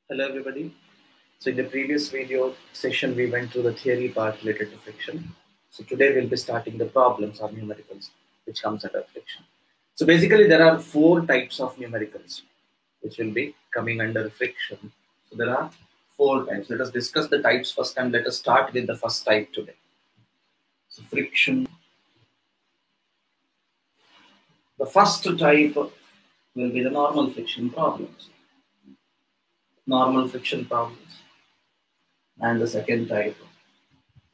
Hello everybody. So in the previous video session, we went through the theory part related to friction. So today we'll be starting the problems or numericals which comes under friction. So basically there are 4 types of numericals which will be coming under friction. So there are 4 types. Let us discuss the types first and let us start with the first type today. So friction. The first type will be the normal friction problems. Normal friction problems. And the second type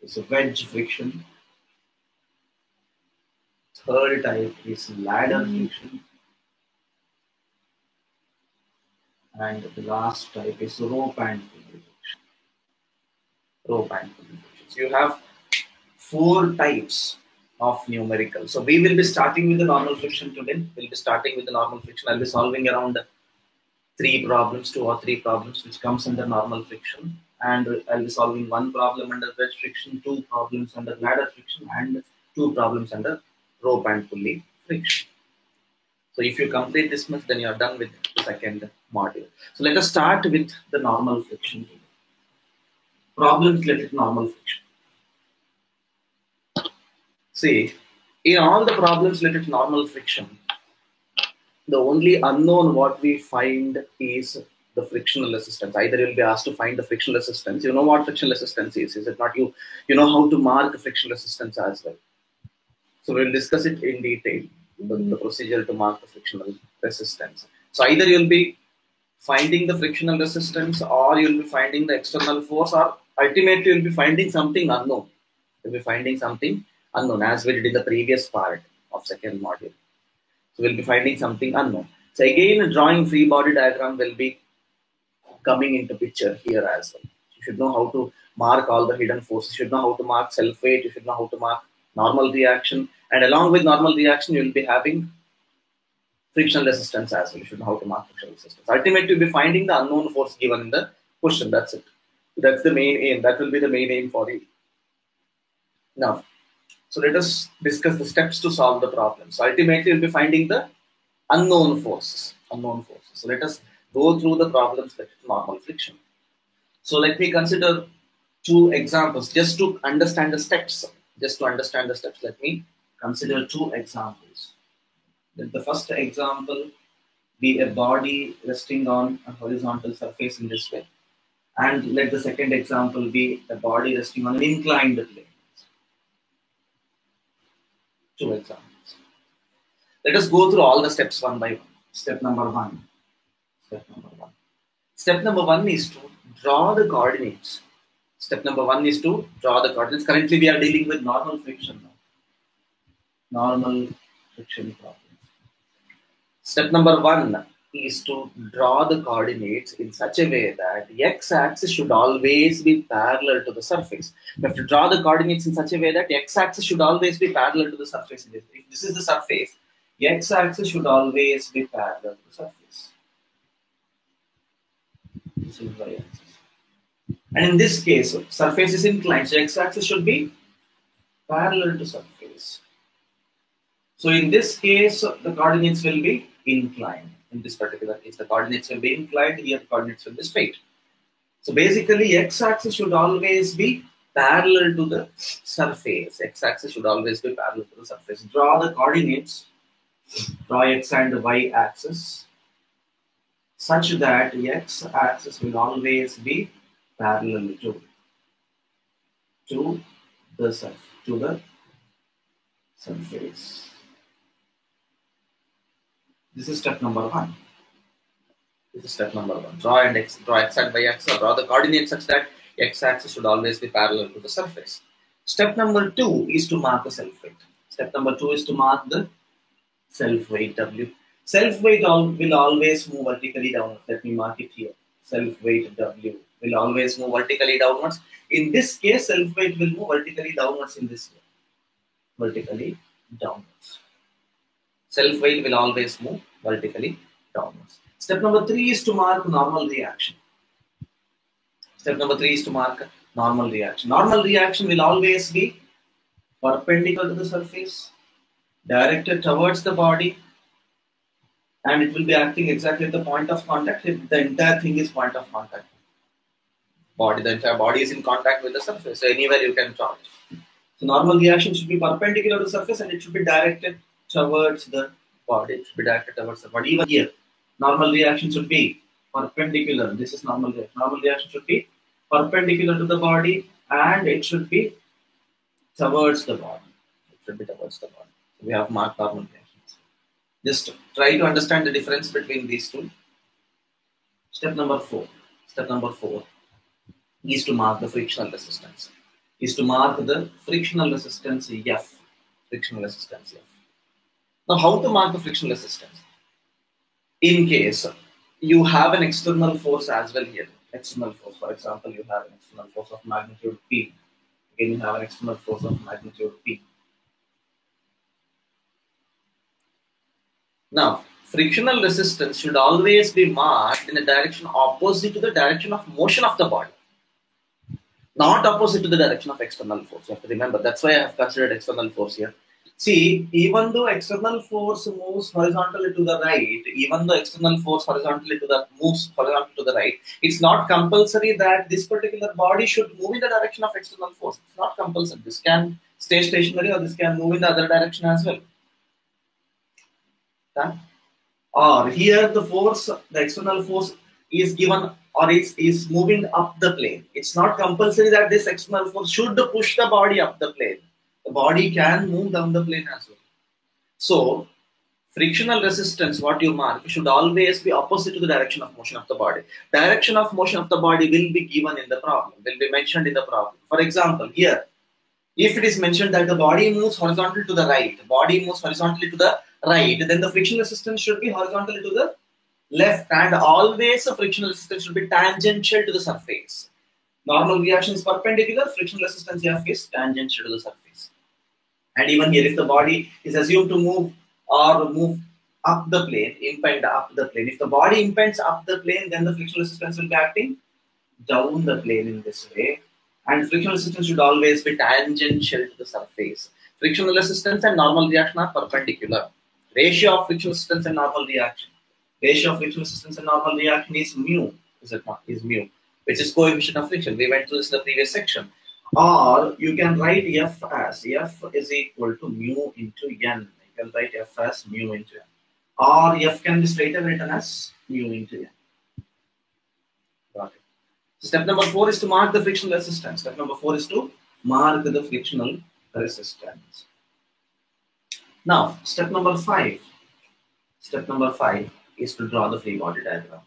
is a wedge friction. Third type is ladder friction. And the last type is rope and pulley friction. Rope and pulley friction. So you have 4 types of numerical. So we will be starting with the normal friction today. We'll be starting with the normal friction. I'll be solving around 3 problems, 2 or 3 problems, which comes under normal friction. And I'll be solving 1 problem under wedge friction, 2 problems under ladder friction, and 2 problems under rope and pulley friction. So if you complete this much, then you are done with the second module. So let us start with the normal friction. Problems related to normal friction. See, in all the problems related to normal friction, the only unknown what we find is the frictional resistance. Either you'll be asked to find the frictional resistance. You know what frictional resistance is it not? You know how to mark frictional resistance as well. So we'll discuss it in detail, the procedure to mark the frictional resistance. So either you'll be finding the frictional resistance, or you'll be finding the external force, or ultimately you'll be finding something unknown. You'll be finding something unknown, as we did in the previous part of second module. So we'll be finding something unknown. So again, a drawing free body diagram will be coming into picture here as well. You should know how to mark all the hidden forces. You should know how to mark self-weight. You should know how to mark normal reaction. And along with normal reaction, you will be having frictional resistance as well. You should know how to mark frictional resistance. Ultimately, you'll be finding the unknown force given in the question. That's it. That's the main aim. That will be the main aim for you. Now, so let us discuss the steps to solve the problem. So ultimately, you'll be finding the unknown forces. Unknown forces. So let us go through the problems related to normal friction. So let me consider 2 examples just to understand the steps. Let me consider 2 examples. Let the first example be a body resting on a horizontal surface in this way. And let the second example be a body resting on an inclined plane. 2 examples. Let us go through all the steps one by one. Step number 1. Step number 1 is to draw the coordinates. Currently, we are dealing with normal friction now. Normal friction problem. Step number 1 is to draw the coordinates in such a way that the x-axis should always be parallel to the surface. We have to draw the coordinates in such a way that the x-axis should always be parallel to the surface. If this is the surface, the x-axis should always be parallel to the surface. This is y-axis. And in this case, surface is inclined, so x-axis should be parallel to surface. So in this case, the coordinates will be inclined. In this particular case, the coordinates will be inclined. Here, the coordinates will be straight. So basically, x-axis should always be parallel to the surface. X-axis should always be parallel to the surface. Draw the coordinates. Draw x and y axis such that x-axis will always be parallel to the surface. This is step number 1. Draw x and y axis, draw the coordinates such that x-axis should always be parallel to the surface. Step number 2 is to mark the self-weight. Self-weight W. Self-weight will always move vertically downwards. Let me mark it here. Self-weight W will always move vertically downwards. In this case, self-weight will move vertically downwards in this way. Self-weight will always move vertically downwards. Step number 3 is to mark normal reaction. Step number 3 is to mark normal reaction. Normal reaction will always be perpendicular to the surface, directed towards the body, and it will be acting exactly at the point of contact. The entire thing is point of contact. The entire body is in contact with the surface. So anywhere you can draw it. So normal reaction should be perpendicular to the surface and it should be directed towards the body. It should be directed towards the body. Even here, normal reaction should be perpendicular. This is normal reaction. Normal reaction should be perpendicular to the body and it should be towards the body. It should be towards the body. So we have marked normal reactions. Just try to understand the difference between these two. Step number 4. Step number 4 is to mark the frictional resistance. Is to mark the frictional resistance F. Frictional resistance F. Now, how to mark the frictional resistance? In case you have an external force as well here. External force, for example, you have an external force of magnitude P. Again, you have an external force of magnitude P. Now, frictional resistance should always be marked in a direction opposite to the direction of motion of the body. Not opposite to the direction of external force. You have to remember, that's why I have considered external force here. See, even though external force moves horizontally to the right, even though external force moves horizontally to the right, it's not compulsory that this particular body should move in the direction of external force. It's not compulsory. This can stay stationary or this can move in the other direction as well. Okay? Or here the force, the external force is given or is moving up the plane. It's not compulsory that this external force should push the body up the plane. The body can move down the plane as well. So, frictional resistance, what you mark, should always be opposite to the direction of motion of the body. Direction of motion of the body will be given in the problem, will be mentioned in the problem. For example, here, if it is mentioned that the body moves horizontally to the right, then the frictional resistance should be horizontally to the left, and always the frictional resistance should be tangential to the surface. Normal reaction is perpendicular, frictional resistance F is tangential to the surface. And even here, if the body is assumed to move up the plane, impede up the plane. If the body impedes up the plane, then the frictional resistance will be acting down the plane in this way. And frictional resistance should always be tangential to the surface. Frictional resistance and normal reaction are perpendicular. Ratio of frictional resistance and normal reaction. Ratio of frictional resistance and normal reaction is mu. Is it not? Is mu, which is coefficient of friction. We went through this in the previous section. Or you can write F as F is equal to mu into N. You can write F as mu into N. Or F can be straight away written as mu into N. Got it. So step number 4 is to mark the frictional resistance. Step number 4 is to mark the frictional resistance. Now, step number 5. Step number 5 is to draw the free body diagram.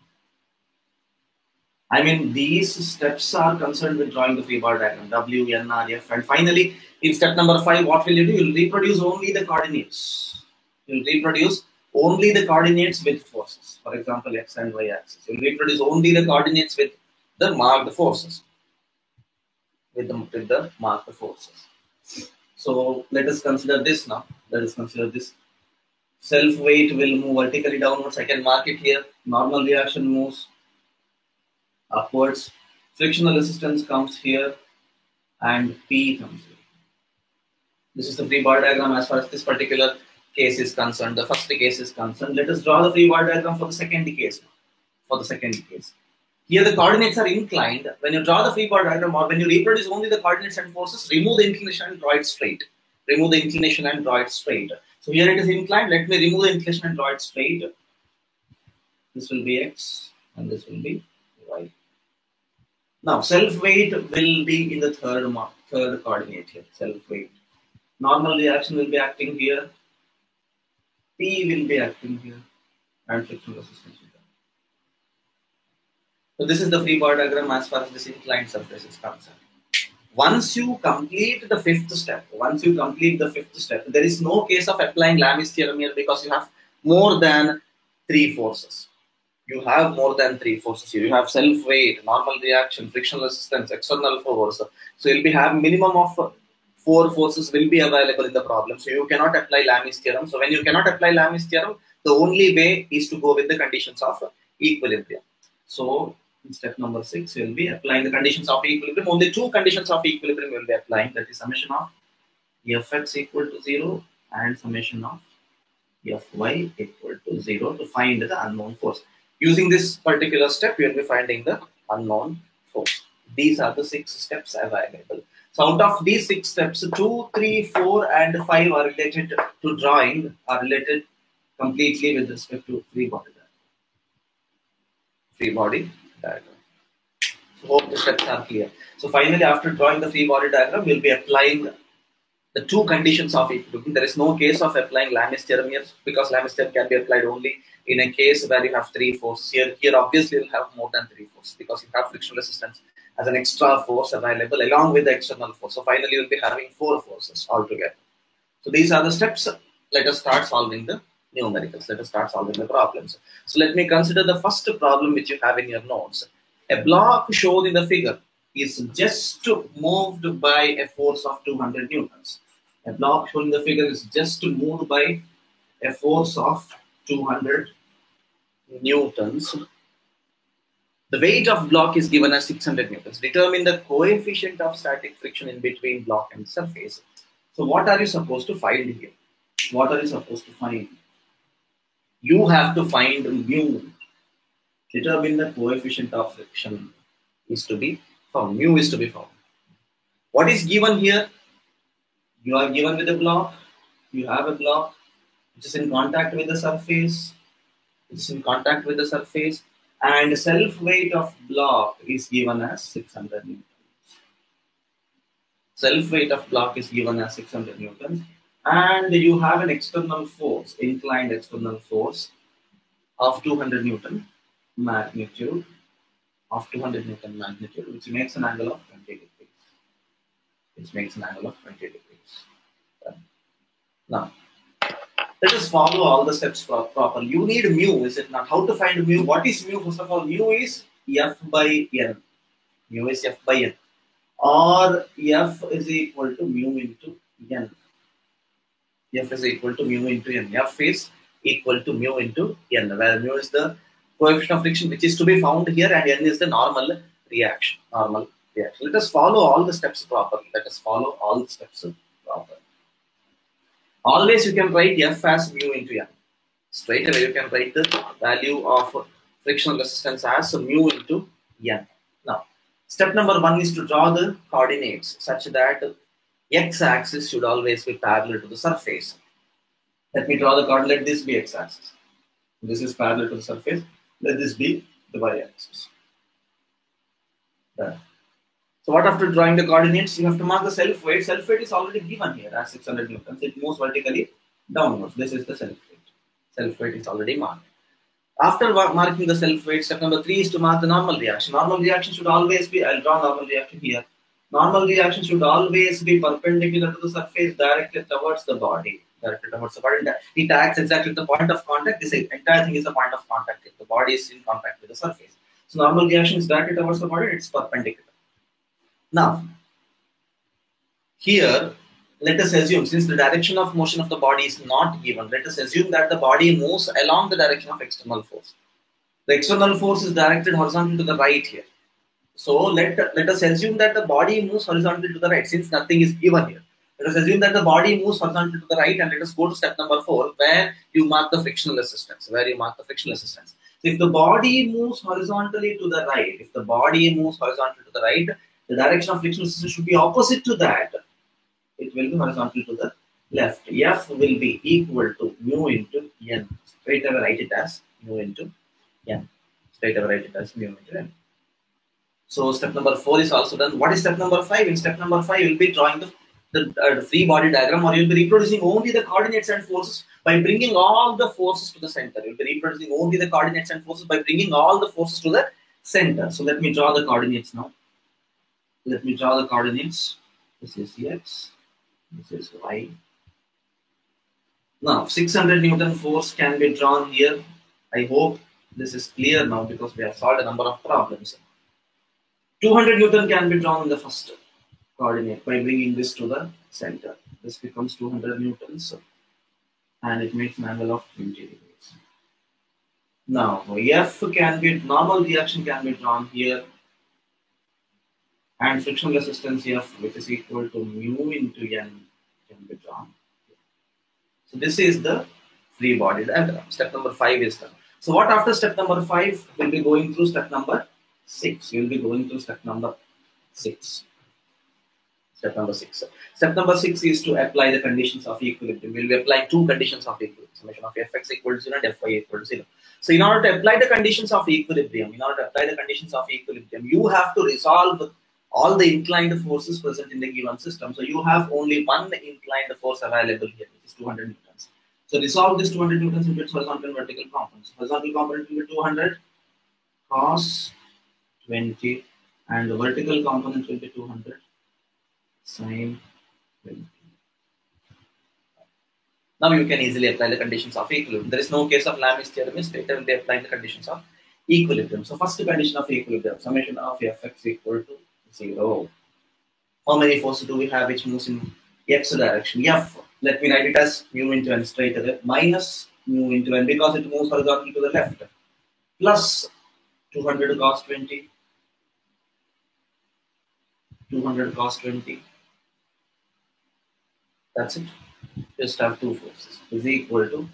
I mean, these steps are concerned with drawing the free body diagram, W, N, R, F. And finally, in step number 5, what will you do? You will reproduce only the coordinates. You will reproduce only the coordinates with forces. For example, X and Y axis. You will reproduce only the coordinates with the marked forces. With the marked forces. So, let us consider this now. Let us consider this. Self-weight will move vertically downwards. I can mark it here. Normal reaction moves upwards. Frictional resistance comes here and P comes here. This is the free body diagram as far as this particular case is concerned. The first case is concerned. Let us draw the free body diagram for the second case. Here the coordinates are inclined. When you draw the free body diagram or when you reproduce only the coordinates and forces, remove the inclination and draw it straight. So here it is inclined. Let me remove the inclination and draw it straight. This will be X and this will be Y. Now, self-weight will be in the third coordinate here, self-weight. Normal reaction will be acting here. P will be acting here. And frictional resistance will be. So this is the free body diagram as far as this inclined surface is concerned. Once you complete the fifth step, there is no case of applying Lami's theorem here because you have more than 3 forces. You have self-weight, normal reaction, frictional resistance, external force. So you'll be having minimum of 4 forces will be available in the problem. So you cannot apply Lami's theorem. So when you cannot apply Lami's theorem, The only way is to go with the conditions of equilibrium. So in step number 6, we will be applying the conditions of equilibrium. Only two conditions of equilibrium we will be applying, that is summation of Fx equal to 0 and summation of Fy equal to 0 to find the unknown force. Using this particular step, we will be finding the unknown force. These are the 6 steps available. So out of these 6 steps, 2, 3, 4 and 5 are related to drawing, are related completely with respect to free body diagram. Free body diagram. So hope the steps are clear. So finally, after drawing the free body diagram, we will be applying the two conditions of equilibrium. There is no case of applying Lami's theorem here, because Lami's theorem can be applied only in a case where you have 3 forces. Here obviously you'll have more than 3 forces, because you have frictional resistance as an extra force available along with the external force. So finally you'll be having 4 forces altogether. So these are the steps. Let us start solving the numericals. Let us start solving the problems. So let me consider the first problem which you have in your notes. A block shown in the figure is just moved by a force of 200 newtons. A block shown in the figure is just moved by a force of 200 newtons. The weight of block is given as 600 newtons. Determine the coefficient of static friction in between block and surface. So what are you supposed to find here? What are you supposed to find? You have to find mu. Determine the coefficient of friction is to be found. Mu is to be found. What is given here? You are given with a block. You have a block which is in contact with the surface. It's in contact with the surface, and self weight of block is given as 600 newtons. Self weight of block is given as 600 newtons, and you have an external force, inclined external force of 200 newton magnitude, which makes an angle of 20 degrees. Now, let us follow all the steps properly. You need mu, is it not? How to find mu? What is mu? First of all, mu is F by N. Mu is F by N. Or F is equal to mu into N. F is equal to mu into N. F is equal to mu into N, where mu is the coefficient of friction which is to be found here, and N is the normal reaction. Let us follow all the steps properly. Always you can write F as mu into N. Straight away you can write the value of frictional resistance as mu into N. Now, step number 1 is to draw the coordinates such that x-axis should always be parallel to the surface. Let me draw the coordinate. Let this be x-axis. This is parallel to the surface. Let this be the y-axis. So what after drawing the coordinates? You have to mark the self weight. Self weight is already given here as 600 newtons. It moves vertically downwards. This is the self weight. Self weight is already marked. After marking the self weight, step number 3 is to mark the normal reaction. Normal reaction should always be, I'll draw normal reaction here. Normal reaction should always be perpendicular to the surface, directed towards the body. It acts exactly at the point of contact. This entire thing is the point of contact. The body is in contact with the surface. So normal reaction is directed towards the body, it's perpendicular. Now, here, let us assume, since the direction of motion of the body is not given, let us assume that the body moves along the direction of external force. The external force is directed horizontally to the right here. So let us assume that the body moves horizontally to the right, since nothing is given here. Let us assume that the body moves horizontally to the right, and let us go to step number 4, where you mark the frictional resistance. So if the body moves horizontally to the right, the direction of frictional resistance should be opposite to that. It will be horizontal to the left. F will be equal to mu into N. Straight away write it as mu into N. So step number 4 is also done. What is step number 5? In step number 5, you will be drawing the free body diagram, or you will be reproducing only the coordinates and forces by bringing all the forces to the center. You will be reproducing only the coordinates and forces by bringing all the forces to the center. So let me draw the coordinates now. This is X. This is Y. Now, 600 Newton force can be drawn here. I hope this is clear now because we have solved a number of problems. 200 Newton can be drawn in the first coordinate by bringing this to the center. This becomes 200 Newtons and it makes an angle of 20 degrees. Now, F can be, normal reaction can be drawn here, and frictional resistance F, which is equal to mu into N, can be drawn. So this is the free body diagram. Step number 5 is done. So what after step number 5? We'll be going through step number 6. You'll be going through step number 6. Step number 6. Step number 6 is to apply the conditions of equilibrium. We'll be applying two conditions of equilibrium. Summation of Fx equal to 0 and Fy equal to 0. So in order to apply the conditions of equilibrium, you have to resolve all the inclined forces present in the given system. So you have only one inclined force available here, which is 200 newtons. So resolve this 200 newtons into its horizontal and vertical components. Horizontal component will be 200 cos 20, and the vertical component will be 200 sin 20. Now you can easily apply the conditions of equilibrium. There is no case of Lami's theorem. Later will be applying the conditions of equilibrium. So first condition of equilibrium, summation of Fx equal to 0. How many forces do we have which moves in x direction? F. Let me write it as mu into n straight away, minus mu into n because it moves horizontally to the left, plus 200 cos 20, 200 cos 20. That's it. Just have two forces is equal to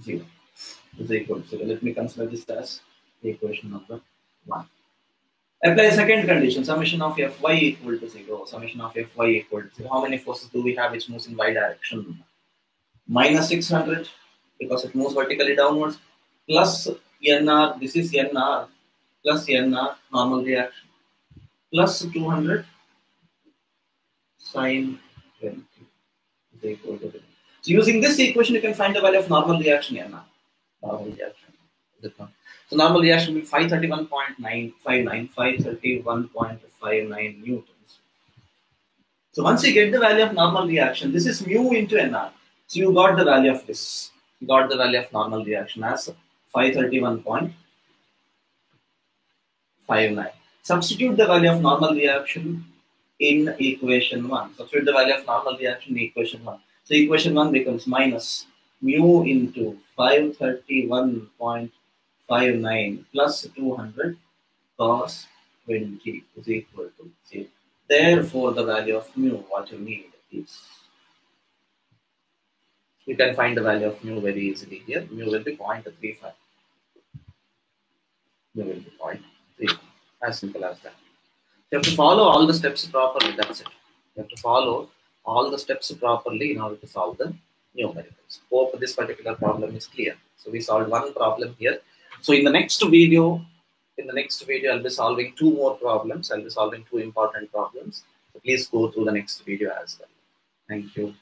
0. Is equal to 0. Let me consider this as the equation number 1. Apply second condition, summation of Fy equal to 0. Summation of Fy equal to 0. How many forces do we have which moves in y direction? Minus 600 because it moves vertically downwards, plus nr, this is nr, plus nr, normal reaction, plus 200 sin 20 is equal to 0. So using this equation, you can find the value of normal reaction nr. Normal reaction. So normal reaction will be 531.59 newtons. So once you get the value of normal reaction, this is mu into nr. So you got the value of this. You got the value of normal reaction as 531.59. Substitute the value of normal reaction in equation 1. Substitute the value of normal reaction in equation 1. So equation 1 becomes minus mu into 531.59 plus 200 cos 20 is equal to 0. Therefore, the value of mu, what you need is, you can find the value of mu very easily here. Mu will be 0.35. Mu will be 0.35. As simple as that. You have to follow all the steps properly. That's it. You have to follow all the steps properly in order to solve the numericals. Hope this particular problem is clear. So we solved one problem here. So in the next video, I'll be solving two more problems. I'll be solving two important problems. So please go through the next video as well. Thank you.